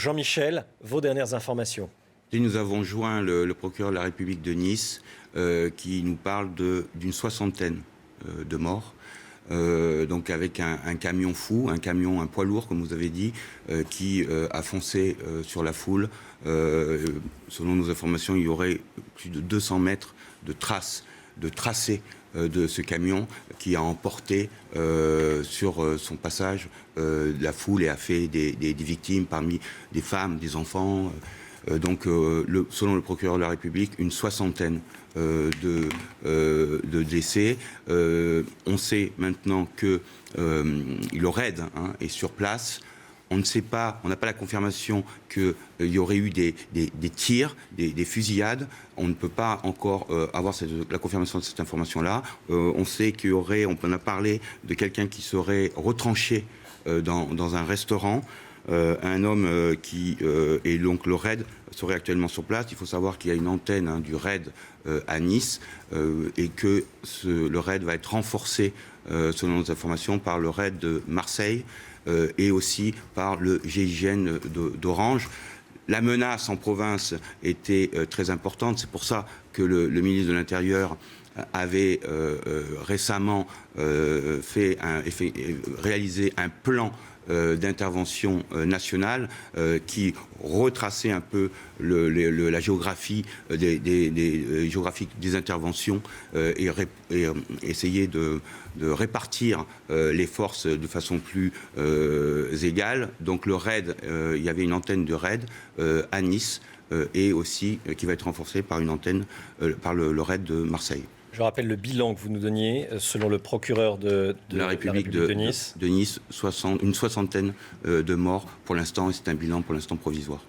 Jean-Michel, vos dernières informations. Et nous avons joint le procureur de la République de Nice qui nous parle d'une soixantaine de morts. Donc avec un camion fou, un poids lourd comme vous avez dit, qui a foncé sur la foule. Selon nos informations, il y aurait plus de 200 mètres de traces, de tracés de ce camion qui a emporté sur son passage la foule et a fait des victimes parmi des femmes, des enfants. Donc, selon le procureur de la République, une soixantaine de décès. On sait maintenant que le RAID est sur place. On ne sait pas, on n'a pas la confirmation qu'il y aurait eu des tirs, des fusillades. On ne peut pas encore avoir la confirmation de cette information-là. On sait qu'il y aurait, on en a parlé, de quelqu'un qui serait retranché dans un restaurant. Un homme et donc le RAID serait actuellement sur place. Il faut savoir qu'il y a une antenne du RAID à Nice et que le RAID va être renforcé, selon nos informations, par le RAID de Marseille et aussi par le GIGN d'Orange. La menace en province était très importante. C'est pour ça que le ministre de l'Intérieur avait récemment réalisé un plan d'intervention nationale qui retraçait un peu la géographie des interventions et essayait de répartir les forces de façon plus égale. Donc le RAID, il y avait une antenne de RAID à Nice et aussi qui va être renforcée par une antenne par le RAID de Marseille. Je rappelle le bilan que vous nous donniez, selon le procureur de la République de Nice. Une soixantaine de morts pour l'instant, et c'est un bilan pour l'instant provisoire.